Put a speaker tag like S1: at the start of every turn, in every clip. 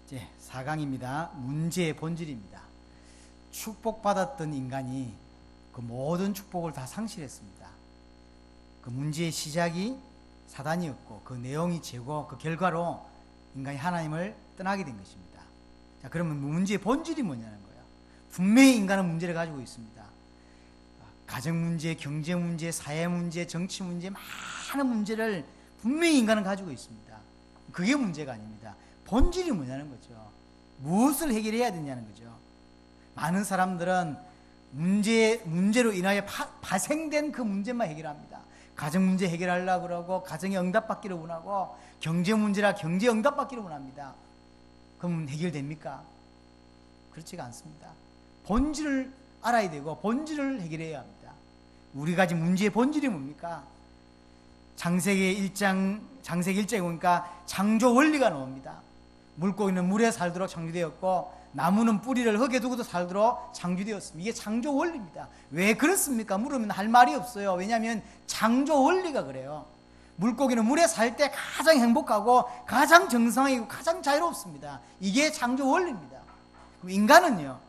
S1: 이제 4강입니다. 문제의 본질입니다. 축복받았던 인간이 그 모든 축복을 다 상실했습니다. 그 문제의 시작이 사단이었고 그 내용이 죄고 그 결과로 인간이 하나님을 떠나게 된 것입니다. 자, 그러면 문제의 본질이 뭐냐는 거예요. 분명히 인간은 문제를 가지고 있습니다. 가정 문제, 경제 문제, 사회 문제, 정치 문제, 많은 문제를 분명히 인간은 가지고 있습니다. 그게 문제가 아닙니다. 본질이 뭐냐는 거죠. 무엇을 해결해야 되냐는 거죠. 많은 사람들은 문제로 인하여 발생된 그 문제만 해결합니다. 가정 문제 해결하려고 그러고, 가정에 응답받기를 원하고, 경제 문제라 경제 응답받기를 원합니다. 그럼 해결됩니까? 그렇지가 않습니다. 본질을 알아야 되고 본질을 해결해야 합니다. 우리 가진 문제의 본질이 뭡니까? 창세기 1장에 보니까 창조 원리가 나옵니다. 물고기는 물에 살도록 창조되었고, 나무는 뿌리를 흙에 두고도 살도록 창조되었습니다. 이게 창조 원리입니다. 왜 그렇습니까? 물으면 할 말이 없어요. 왜냐하면 창조 원리가 그래요. 물고기는 물에 살 때 가장 행복하고 가장 정상이고 가장 자유롭습니다. 이게 창조 원리입니다. 그럼 인간은요,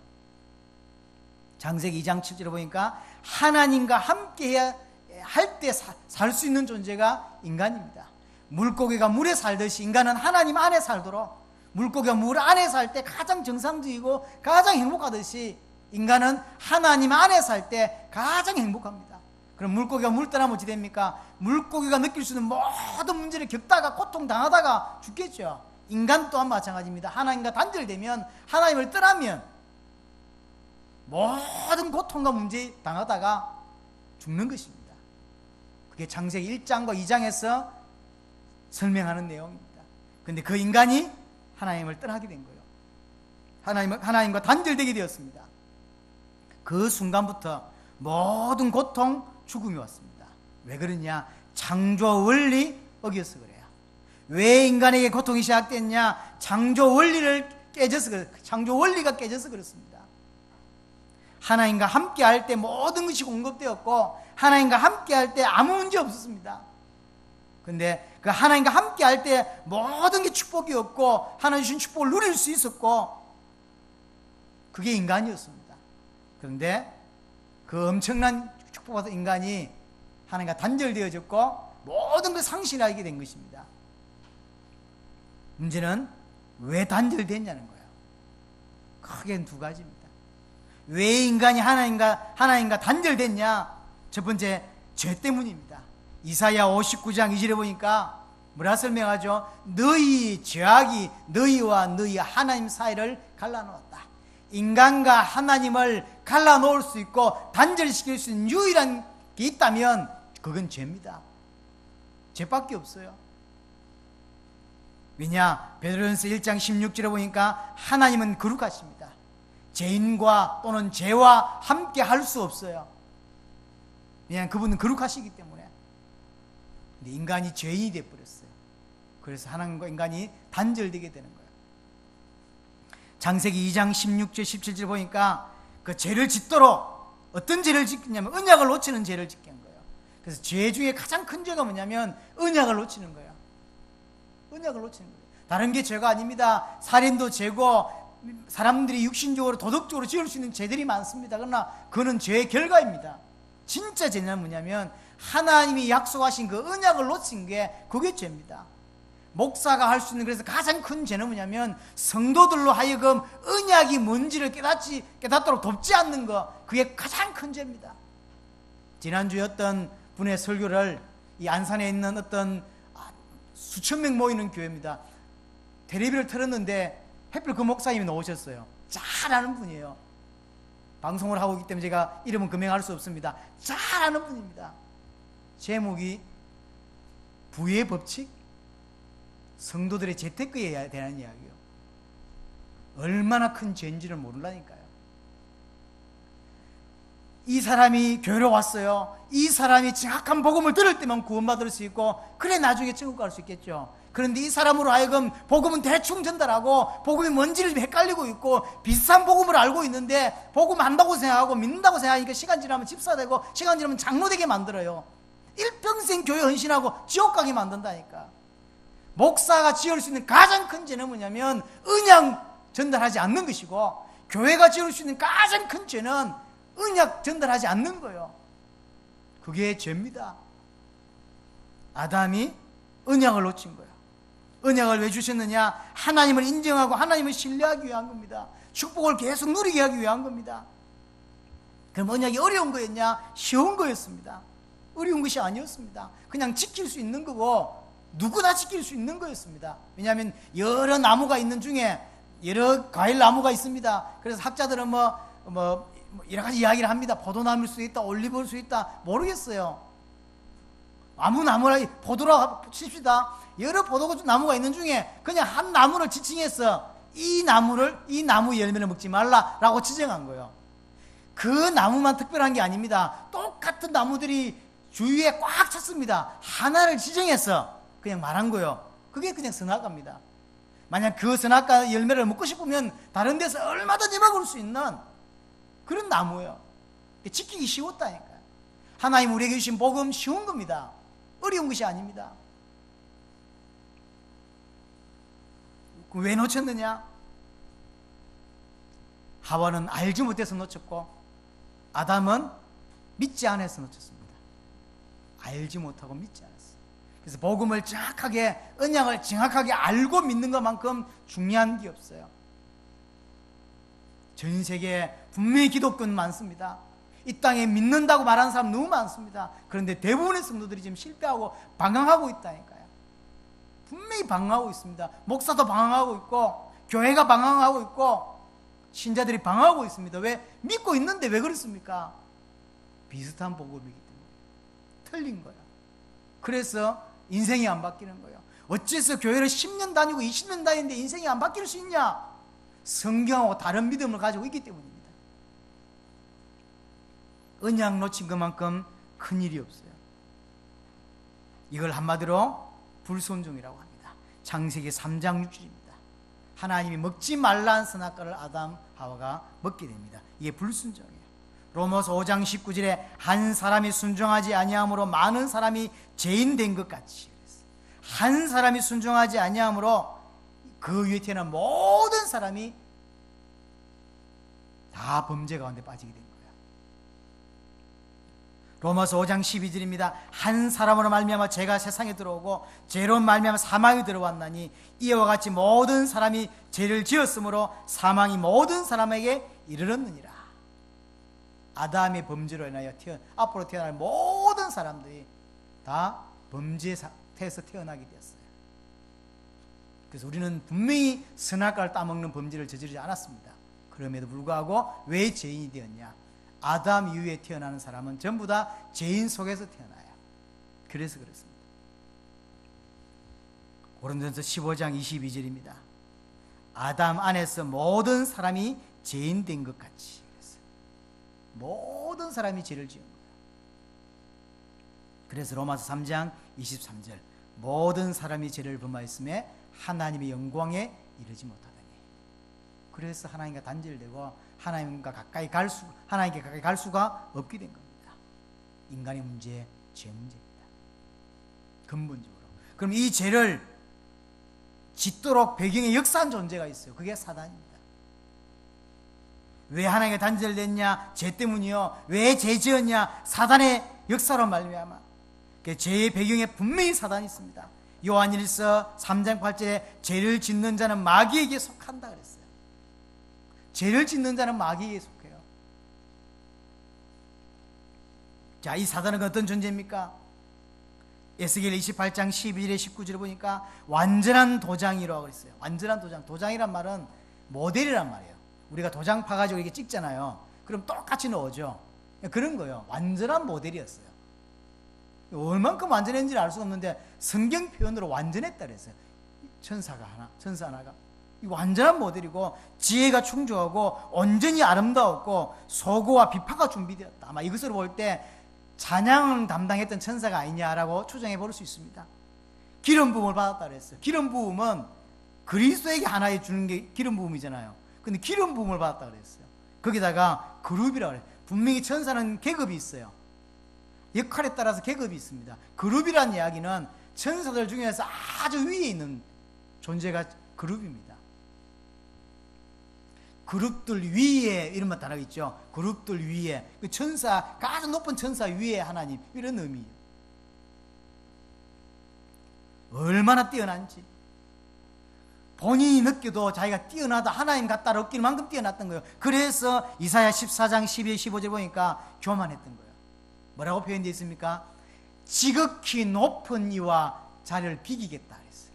S1: 창세기 2장 7절에 보니까 하나님과 함께 할 때 살 수 있는 존재가 인간입니다. 물고기가 물에 살듯이 인간은 하나님 안에 살도록, 물고기가 물 안에 살 때 가장 정상적이고 가장 행복하듯이 인간은 하나님 안에 살 때 가장 행복합니다. 그럼 물고기가 물 떠나면 어찌 됩니까? 물고기가 느낄 수 있는 모든 문제를 겪다가 고통당하다가 죽겠죠. 인간 또한 마찬가지입니다. 하나님과 단절되면, 하나님을 떠나면 모든 고통과 문제 당하다가 죽는 것입니다. 그게 창세기 1장과 2장에서 설명하는 내용입니다. 그런데 그 인간이 하나님을 떠나게 된 거예요. 하나님과 단절되게 되었습니다. 그 순간부터 모든 고통, 죽음이 왔습니다. 왜 그러냐? 창조 원리 어겨서 그래요. 왜 인간에게 고통이 시작됐냐? 창조 원리를 깨져서 그래요. 창조 원리가 깨져서 그렇습니다. 하나님과 함께 할 때 모든 것이 공급되었고, 하나님과 함께 할 때 아무 문제 없었습니다. 근데 그 하나님과 함께 할 때 모든 게 축복이었고, 하나님 주신 축복을 누릴 수 있었고, 그게 인간이었습니다. 그런데 그 엄청난 축복받은 인간이 하나님과 단절되어졌고 모든 걸 상실하게 된 것입니다. 문제는 왜 단절됐냐는 거예요. 크게는 두 가지입니다. 왜 인간이 하나님과 단절됐냐? 첫 번째, 죄 때문입니다. 이사야 59장 2절에 보니까 뭐라 설명하죠? 너희 죄악이 너희와 너희 하나님 사이를 갈라놓았다. 인간과 하나님을 갈라놓을 수 있고 단절시킬 수 있는 유일한 게 있다면 그건 죄입니다. 죄밖에 없어요. 왜냐? 베드로전서 1장 16절에 보니까 하나님은 거룩하십니다. 죄인과 또는 죄와 함께 할 수 없어요. 왜냐하면 그분은 거룩하시기 때문에. 근데 인간이 죄인이 되어버렸어요. 그래서 하나님과 인간이 단절되게 되는 거예요. 창세기 2장 16절 17절 보니까 그 죄를 짓도록, 어떤 죄를 짓냐면 언약을 놓치는 죄를 짓게 한 거예요. 그래서 죄 중에 가장 큰 죄가 뭐냐면 언약을 놓치는 거예요. 언약을 놓치는 거예요. 다른 게 죄가 아닙니다. 살인도 죄고, 사람들이 육신적으로 도덕적으로 지을 수 있는 죄들이 많습니다. 그러나 그거는 죄의 결과입니다. 진짜 죄는 뭐냐면 하나님이 약속하신 그 언약을 놓친 게, 그게 죄입니다. 목사가 할 수 있는, 그래서 가장 큰 죄는 뭐냐면 성도들로 하여금 언약이 뭔지를 깨닫도록 돕지 않는 거, 그게 가장 큰 죄입니다. 지난주에 어떤 분의 설교를, 이 안산에 있는 어떤 수천 명 모이는 교회입니다. 텔레비를 틀었는데 하필 그 목사님이 나오셨어요. 잘 아는 분이에요. 방송을 하고 있기 때문에 제가 이름은 금명할 수 없습니다. 잘 아는 분입니다. 제목이 부의 법칙, 성도들의 재테크에 대한 이야기예요. 얼마나 큰 죄인지를 모른다니까요. 이 사람이 교회로 왔어요. 이 사람이 정확한 복음을 들을 때만 구원받을 수 있고, 그래 나중에 천국 갈 수 있겠죠. 그런데 이 사람으로 하여금 복음은 대충 전달하고 복음이 뭔지를 헷갈리고 있고, 비슷한 복음을 알고 있는데 복음 안다고 생각하고 믿는다고 생각하니까 시간 지나면 집사 되고 시간 지나면 장로 되게 만들어요. 일평생 교회 헌신하고 지옥 가게 만든다니까. 목사가 지을 수 있는 가장 큰 죄는 뭐냐면 언약 전달하지 않는 것이고, 교회가 지을 수 있는 가장 큰 죄는 언약 전달하지 않는 거예요. 그게 죄입니다. 아담이 언약을 놓친 거예요. 언약을 왜 주셨느냐? 하나님을 인정하고 하나님을 신뢰하기 위한 겁니다. 축복을 계속 누리게 하기 위한 겁니다. 그럼 언약이 어려운 거였냐? 쉬운 거였습니다. 어려운 것이 아니었습니다. 그냥 지킬 수 있는 거고 누구나 지킬 수 있는 거였습니다. 왜냐하면 여러 나무가 있는 중에 여러 과일 나무가 있습니다. 그래서 학자들은 뭐 여러 가지 이야기를 합니다. 포도나무일 수 있다, 올리브일 수 있다, 모르겠어요. 아무 나무라 포도라고 칩시다. 여러 포도나무가 있는 중에 그냥 한 나무를 지칭해서 이 나무 열매를 먹지 말라라고 지정한 거예요. 그 나무만 특별한 게 아닙니다. 똑같은 나무들이 주위에 꽉 찼습니다. 하나를 지정해서 그냥 말한 거예요. 그게 그냥 선악과입니다. 만약 그 선악과 열매를 먹고 싶으면 다른 데서 얼마든지 먹을 수 있는 그런 나무예요. 지키기 쉬웠다니까요. 하나님 우리에게 주신 복음 쉬운 겁니다. 어려운 것이 아닙니다. 왜 놓쳤느냐? 하와는 알지 못해서 놓쳤고 아담은 믿지 않아서 놓쳤습니다. 알지 못하고 믿지 않았어요. 그래서 복음을 정확하게, 언약을 정확하게 알고 믿는 것만큼 중요한 게 없어요. 전 세계에 분명히 기독교는 많습니다. 이 땅에 믿는다고 말하는 사람 너무 많습니다. 그런데 대부분의 성도들이 지금 실패하고 방황하고 있다니까요. 분명히 방황하고 있습니다. 목사도 방황하고 있고 교회가 방황하고 있고 신자들이 방황하고 있습니다. 왜? 믿고 있는데 왜 그렇습니까? 비슷한 복음이기 때문에 틀린 거예요. 그래서 인생이 안 바뀌는 거예요. 어째서 교회를 10년 다니고 20년 다니는데 인생이 안 바뀔 수 있냐? 성경하고 다른 믿음을 가지고 있기 때문입니다. 언약 놓친 것만큼 큰일이 없어요. 이걸 한마디로 불순종이라고 합니다. 창세기 3장 6절입니다. 하나님이 먹지 말라는 선악과를 아담, 하와가 먹게 됩니다. 이게 불순종이에요. 로마서 5장 19절에 한 사람이 순종하지 아니함으로 많은 사람이 죄인 된 것 같이, 한 사람이 순종하지 아니함으로 그 위에 태어난 모든 사람이 다 범죄 가운데 빠지게 된 거예요. 로마서 5장 12절입니다. 한 사람으로 말미암아 죄가 세상에 들어오고 죄로 말미암아 사망이 들어왔나니 이와 같이 모든 사람이 죄를 지었으므로 사망이 모든 사람에게 이르렀느니라. 아담의 범죄로 인하여 앞으로 태어날 모든 사람들이 다 범죄 상태에서 태어나게 되었어요. 그래서 우리는 분명히 선악과를 따먹는 범죄를 저지르지 않았습니다. 그럼에도 불구하고 왜 죄인이 되었냐? 아담 이후에 태어나는 사람은 전부 다 죄인 속에서 태어나요. 그래서 그렇습니다. 고린도전서 15장 22절입니다. 아담 안에서 모든 사람이 죄인 된 것 같이, 모든 사람이 죄를 지은 거예요. 그래서 로마서 3장 23절 모든 사람이 죄를 범하였음에 하나님의 영광에 이르지 못하더니, 그래서 하나님과 단절되고 하나님께 가까이 갈 수가 없게 된 겁니다. 인간의 문제, 죄 문제입니다. 근본적으로. 그럼 이 죄를 짓도록 배경에 역사한 존재가 있어요. 그게 사단입니다. 왜 하나님과 단절됐냐? 죄 때문이요. 왜 죄 지었냐? 사단의 역사로 말미암아. 죄의 배경에 분명히 사단이 있습니다. 요한일서 3장 8절에 죄를 짓는 자는 마귀에게 속한다 그랬어요. 죄를 짓는 자는 마귀에게 속해요. 자, 이 사단은 어떤 존재입니까? 에스겔 28장 12절에 19절에 보니까 완전한 도장이라고 그랬어요. 완전한 도장. 도장이란 말은 모델이란 말이에요. 우리가 도장 파가지고 이렇게 찍잖아요. 그럼 똑같이 넣어줘. 그런 거예요. 완전한 모델이었어요. 얼만큼 완전했는지를 알 수가 없는데 성경 표현으로 완전했다 그랬어요. 천사 하나가 이 완전한 모델이고 지혜가 충족하고 온전히 아름다웠고 소고와 비파가 준비되었다. 아마 이것을 볼 때 찬양을 담당했던 천사가 아니냐라고 추정해 볼 수 있습니다. 기름 부음을 받았다 그랬어요. 기름 부음은 그리스도에게 하나에 주는 게 기름 부음이잖아요. 근데 기름 부음을 받았다 그랬어요. 거기다가 그룹이라고 그래요. 분명히 천사는 계급이 있어요. 역할에 따라서 계급이 있습니다. 그룹이라는 이야기는 천사들 중에서 아주 위에 있는 존재가 그룹입니다. 그룹들 위에 이런 말 단어가 있죠. 그룹들 위에, 그 천사, 가장 높은 천사 위에 하나님, 이런 의미예요. 얼마나 뛰어난지 본인이 느껴도 자기가 뛰어나다, 하나님 같다 느낄 만큼 뛰어났던 거예요. 그래서 이사야 14장 12, 15절 보니까 교만했던 거예요. 뭐라고 표현되어 있습니까? 지극히 높은 이와 자를 비기겠다 그랬어요.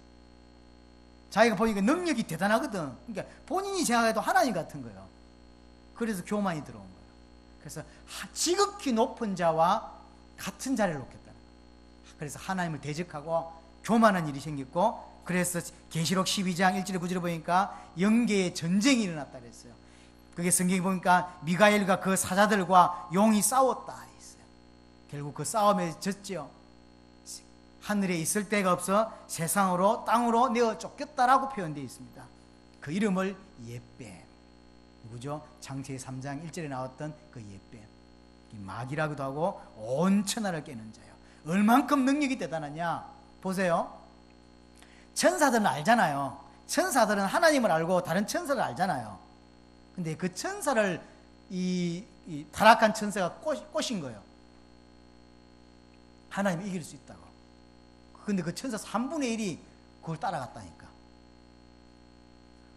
S1: 자기가 보니까 능력이 대단하거든. 그러니까 본인이 생각해도 하나님 같은 거예요. 그래서 교만이 들어온 거예요. 그래서 지극히 높은 자와 같은 자리를 놓겠다는 거예요. 그래서 하나님을 대적하고 교만한 일이 생겼고, 그래서 계시록 12장 1절에 9절에 보니까 영계의 전쟁이 일어났다 그랬어요. 그게 성경에 보니까 미가엘과 그 사자들과 용이 싸웠다 했어요. 결국 그 싸움에 졌죠. 하늘에 있을 데가 없어 세상으로 땅으로 내어 쫓겼다라고 표현되어 있습니다. 그 이름을 옓뱀, 누구죠? 창세기 3장 1절에 나왔던 그 옓뱀, 마귀라고도 하고 온 천하를 깨는 자요. 얼만큼 능력이 대단하냐 보세요. 천사들은 알잖아요. 천사들은 하나님을 알고 다른 천사를 알잖아요. 근데 그 천사를 이 타락한 천사가 꼬신 거예요. 하나님을 이길 수 있다고. 근데 그 천사 3분의 1이 그걸 따라갔다니까.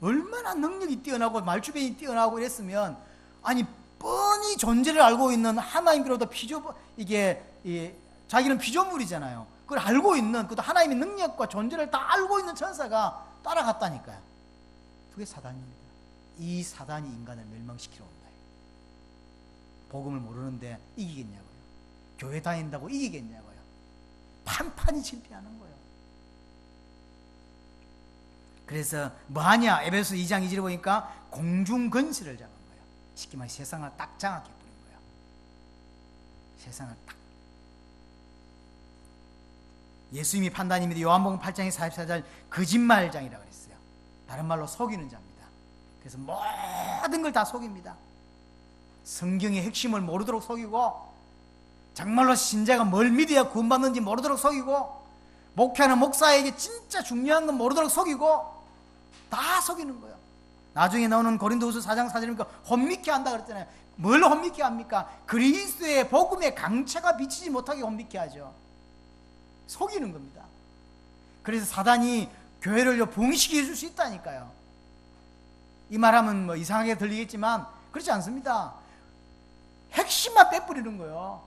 S1: 얼마나 능력이 뛰어나고 말주변이 뛰어나고 이랬으면, 아니 뻔히 존재를 알고 있는 하나님께로부터 자기는 피조물이잖아요. 그걸 알고 있는, 그것도 하나님의 능력과 존재를 다 알고 있는 천사가 따라갔다니까요. 그게 사단입니다. 이 사단이 인간을 멸망시키러 온다. 복음을 모르는데 이기겠냐고요. 교회 다닌다고 이기겠냐고요. 판판이 실패하는 거예요. 그래서 뭐하냐? 에베소 2장 2절에 보니까 공중건설을 잡은 거예요. 쉽게 말해 세상을 딱 장악해 버린 거예요. 세상을 딱. 예수님이 판단입니다. 요한복음 8장의 44절 거짓말장이라고 그랬어요. 다른 말로 속이는 자입니다. 그래서 모든 걸 다 속입니다. 성경의 핵심을 모르도록 속이고, 정말로 신자가 뭘 믿어야 구원받는지 모르도록 속이고, 목회하는 목사에게 진짜 중요한 건 모르도록 속이고, 다 속이는 거예요. 나중에 나오는 고린도후서 4장 4절이니까 혼미케 한다 그랬잖아요. 뭘 혼미케 합니까? 그리스도의 복음의 강체가 비치지 못하게 혼미케 하죠. 속이는 겁니다. 그래서 사단이 교회를 부흥시켜 줄 수 있다니까요. 이 말하면 뭐 이상하게 들리겠지만 그렇지 않습니다. 핵심만 빼버리는 거예요.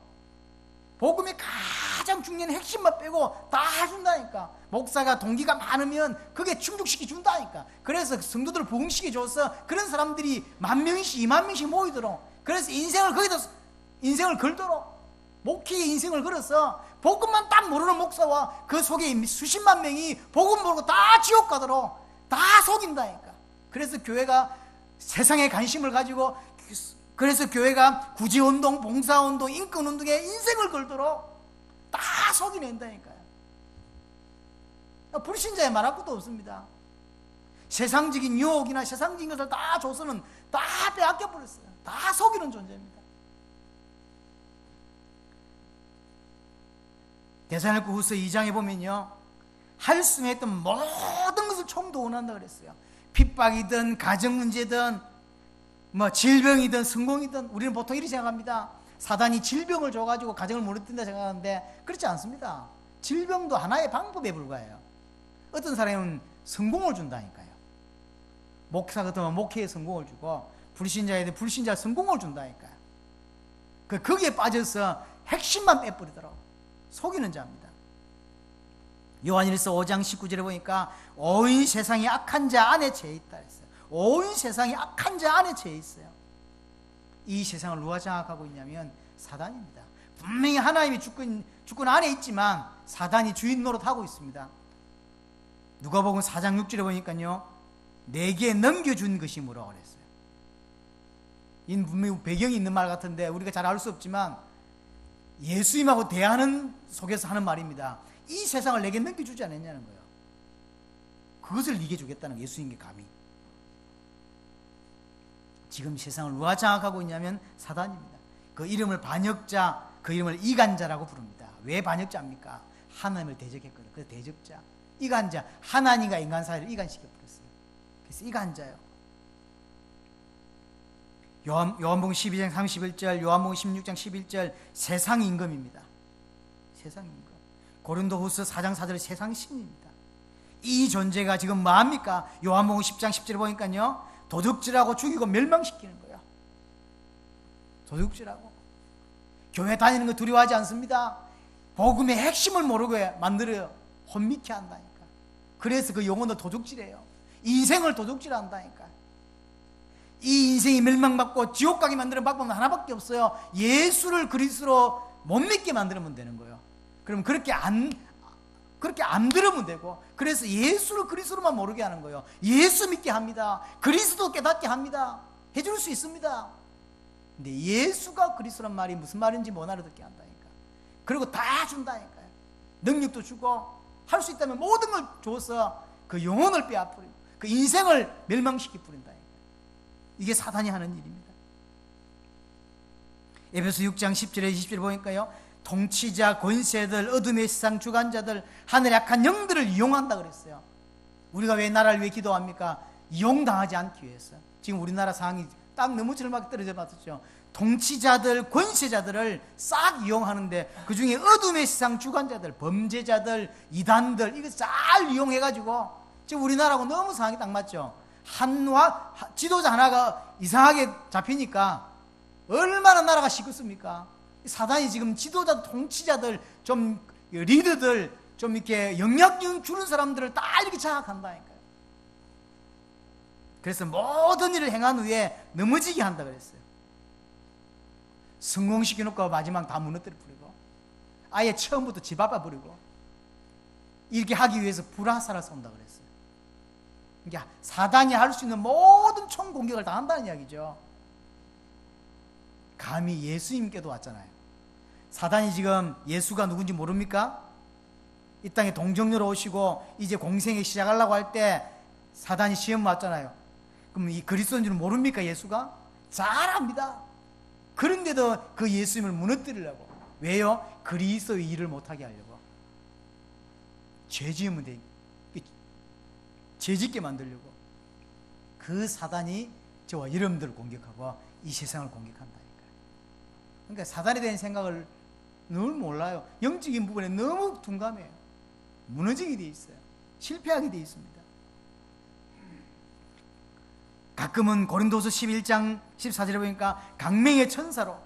S1: 복음의 가장 중요한 핵심만 빼고 다 해준다니까. 목사가 동기가 많으면 그게 충족시켜 준다니까. 그래서 성도들을 부흥시켜 줘서 그런 사람들이 10,000명씩 20,000명씩 모이도록, 그래서 인생을 거기다 인생을 걸도록, 목회의 인생을 걸어서 복음만 딱 모르는 목사와 그 속에 수십만 명이 복음 모르고 다 지옥 가도록 다 속인다니까. 그래서 교회가 세상에 관심을 가지고, 그래서 교회가 구제운동, 봉사운동, 인권운동에 인생을 걸도록 다 속이낸다니까요. 불신자에 말할 것도 없습니다. 세상적인 유혹이나 세상적인 것을 다 줘서는 다 빼앗겨버렸어요. 다 속이는 존재입니다. 데살로니가 후서 2장에 보면요, 할 수 있던 모든 것을 총도 원한다 그랬어요. 핍박이든 가정 문제든 뭐 질병이든 성공이든, 우리는 보통 이렇게 생각합니다. 사단이 질병을 줘가지고 가정을 무너뜨린다 생각하는데 그렇지 않습니다. 질병도 하나의 방법에 불과해요. 어떤 사람은 성공을 준다니까요. 목사 같으면 목회에 성공을 주고, 불신자에게 불신자 성공을 준다니까요. 거기에 빠져서 핵심만 빼버리더라고. 속이는 자입니다. 요한일서 5장 19절에 보니까 온 세상이 악한 자 안에 처해 있다 했어요. 온 세상이 악한 자 안에 처해 있어요. 이 세상을 누가 장악하고 있냐면 사단입니다. 분명히 하나님이 주권 안에 있지만 사단이 주인 노릇하고 있습니다. 누가복음 4장 6절에 보니까요, 내게 넘겨준 것이 뭐라고 그랬어요. 이 분명히 배경이 있는 말 같은데 우리가 잘 알 수 없지만 예수님하고 대하는 속에서 하는 말입니다. 이 세상을 내게 넘겨주지 않았냐는 거예요. 그것을 네게 주겠다는 거예요. 예수님께 감히. 지금 세상을 누가 장악하고 있냐면 사단입니다. 그 이름을 반역자, 그 이름을 이간자라고 부릅니다. 왜 반역자입니까? 하나님을 대적했거든. 그래서 대적자, 이간자, 하나님과 인간 사이를 이간시켜버렸어요. 그래서 이간자요. 요한복음 12장 31절, 요한복음 16장 11절, 세상 임금입니다. 세상 임금. 고린도후서 4장 4절, 세상 신입니다. 이 존재가 지금 뭐합니까? 요한복음 10장 10절에 보니까요, 도둑질하고 죽이고 멸망시키는 거예요. 도둑질하고. 교회 다니는 거 두려워하지 않습니다. 복음의 핵심을 모르고 만들어요. 혼미케 한다니까. 그래서 그 영혼을 도둑질해요. 인생을 도둑질한다니까. 이 인생이 멸망받고 지옥 가게 만드는 방법은 하나밖에 없어요. 예수를 그리스도로 못 믿게 만들면 되는 거예요. 그럼 그렇게 안 들으면 되고, 그래서 예수를 그리스도로만 모르게 하는 거예요. 예수 믿게 합니다. 그리스도 깨닫게 합니다. 해줄 수 있습니다. 근데 예수가 그리스도란 말이 무슨 말인지 못 알아듣게 한다니까. 그리고 다 준다니까요. 능력도 주고, 할 수 있다면 모든 걸 줘서 그 영혼을 빼앗버리고 그 인생을 멸망시켜 버린다니까. 이게 사단이 하는 일입니다. 에베소 6장 10절에 20절에 보니까요, 통치자, 권세들, 어둠의 세상 주관자들, 하늘의 악한 영들을 이용한다 그랬어요. 우리가 왜 나라를 위해 기도합니까? 이용당하지 않기 위해서. 지금 우리나라 상황이 딱 너무 절망하게 떨어져 봤었죠. 통치자들, 권세자들을 싹 이용하는데, 그 중에 어둠의 세상 주관자들, 범죄자들, 이단들, 이거 잘 이용해가지고 지금 우리나라하고 너무 상황이 딱 맞죠. 지도자 하나가 이상하게 잡히니까 얼마나 나라가 시끄럽습니까? 사단이 지금 지도자, 통치자들, 좀 리더들, 좀 이렇게 영향력 주는 사람들을 다 이렇게 장악한다니까요. 그래서 모든 일을 행한 후에 넘어지게 한다 그랬어요. 성공시켜놓고 마지막 다 무너뜨려 버리고, 아예 처음부터 집 앞에 버리고, 이렇게 하기 위해서 불화살을 쏜다 그랬어요. 그러니까 사단이 할 수 있는 모든 총공격을 다 한다는 이야기죠. 감히 예수님께도 왔잖아요. 사단이 지금 예수가 누군지 모릅니까? 이 땅에 동정녀로 오시고 이제 공생에 시작하려고 할 때 사단이 시험 왔잖아요. 그럼 이 그리스도인 줄 모릅니까? 예수가? 잘 압니다. 그런데도 그 예수님을 무너뜨리려고. 왜요? 그리스도의 일을 못하게 하려고. 죄 지으면 돼. 죄 짓게 만들려고. 그 사단이 저와 여러분들을 공격하고 이 세상을 공격한다니까요. 그러니까 사단에 대한 생각을 늘 몰라요. 영적인 부분에 너무 둔감해요. 무너지게 돼 있어요. 실패하게 돼 있습니다. 가끔은 고린도서 11장 14절에 보니까 강맹의 천사로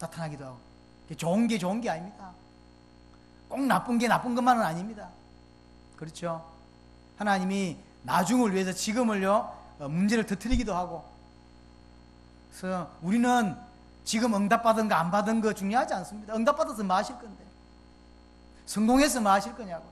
S1: 나타나기도 하고. 좋은 게 아닙니다. 꼭 나쁜 게 나쁜 것만은 아닙니다. 그렇죠? 하나님이 나중을 위해서 지금을요, 문제를 터뜨리기도 하고. 그래서 우리는 지금 응답받은 거 안 받은 거 중요하지 않습니다. 응답받아서 뭐 하실 건데, 성공해서 뭐 하실 거냐고.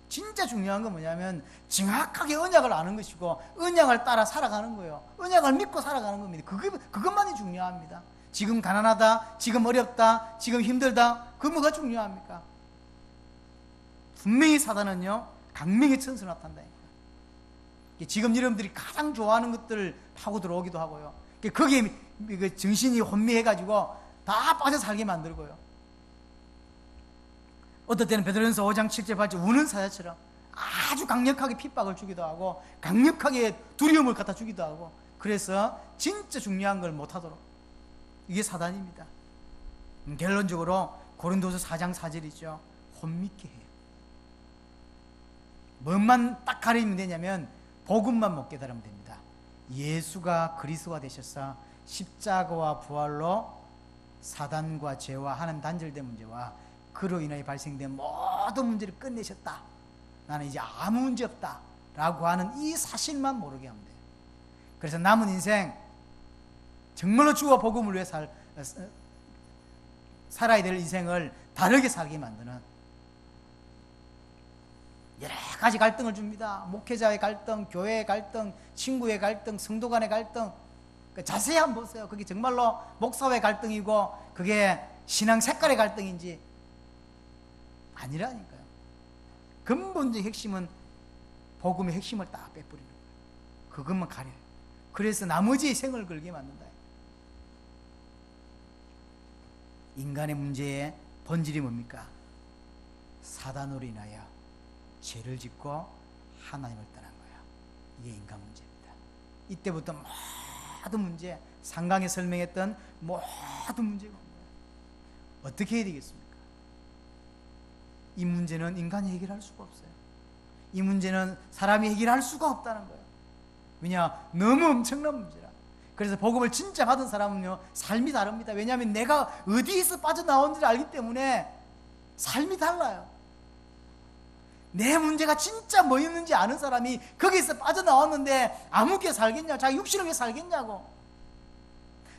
S1: 진짜 중요한 건 뭐냐면 정확하게 언약을 아는 것이고 언약을 따라 살아가는 거예요. 언약을 믿고 살아가는 겁니다. 그것만이 중요합니다. 지금 가난하다, 지금 어렵다, 지금 힘들다, 그 뭐가 중요합니까? 분명히 사단은요, 강명의 천사로 나타난다니까. 지금 여러분들이 가장 좋아하는 것들을 하고 들어오기도 하고요. 거기에 정신이 혼미해가지고 다 빠져 살게 만들고요. 어떨 때는 베드로전서 5장 7절 8절 우는 사자처럼 아주 강력하게 핍박을 주기도 하고 강력하게 두려움을 갖다 주기도 하고, 그래서 진짜 중요한 걸 못하도록. 이게 사단입니다. 결론적으로 고린도서 4장 4절이죠. 혼미케 해요. 뭔만 딱 가리면 되냐면 복음만 못 깨달으면 됩니다. 예수가 그리스도가 되셔서 십자가와 부활로 사단과 죄와 하나님 단절된 문제와 그로 인하여 발생된 모든 문제를 끝내셨다. 나는 이제 아무 문제 없다 라고 하는 이 사실만 모르게 하면 돼요. 그래서 남은 인생 정말로 주와 복음을 위해 살아야 될 인생을 다르게 살게 만드는 여러 가지 갈등을 줍니다. 목회자의 갈등, 교회의 갈등, 친구의 갈등, 성도 간의 갈등. 자세히 한번 보세요. 그게 정말로 목사와의 갈등이고 그게 신앙 색깔의 갈등인지 아니라니까요. 근본적 핵심은 복음의 핵심을 딱 빼버리는 거예요. 그것만 가려요. 그래서 나머지 생을 걸게 만든다. 인간의 문제의 본질이 뭡니까? 사단으로 인하여 죄를 짓고 하나님을 떠난 거예요. 이게 인간 문제입니다. 이때부터 모든 문제, 상강에 설명했던 모든 문제가 온 거예요. 어떻게 해야 되겠습니까? 이 문제는 인간이 해결할 수가 없어요. 이 문제는 사람이 해결할 수가 없다는 거예요. 왜냐? 너무 엄청난 문제라. 그래서 복음을 진짜 받은 사람은요, 삶이 다릅니다. 왜냐하면 내가 어디에서 빠져나온지를 알기 때문에 삶이 달라요. 내 문제가 진짜 뭐였는지 아는 사람이 거기서 빠져나왔는데 아무게 살겠냐? 자기 육신을 왜 살겠냐고.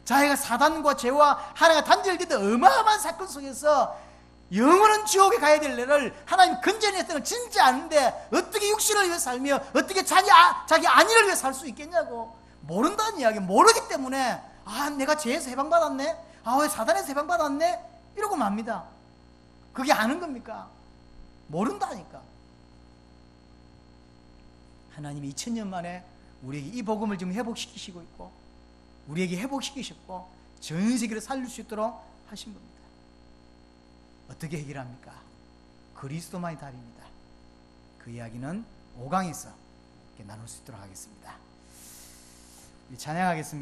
S1: 자기가 사단과 죄와 하나가 단절되던 어마어마한 사건 속에서 영원한 지옥에 가야 될 일을 하나님 건져냈던 걸 진짜 아는데 어떻게 육신을 위해 살며 어떻게 자기 안위를 위해 살 수 있겠냐고. 모른다는 이야기. 모르기 때문에 내가 죄에서 해방받았네, 왜 사단에서 해방받았네 이러고 맙니다. 그게 아는 겁니까? 모른다니까. 하나님이 2000년 만에 우리에게 이 복음을 지금 회복시키시고 있고, 우리에게 회복시키셨고 전 세계를 살릴 수 있도록 하신 겁니다. 어떻게 해결합니까? 그리스도만이 답입니다. 그 이야기는 5강에서 나눌 수 있도록 하겠습니다. 찬양하겠습니다.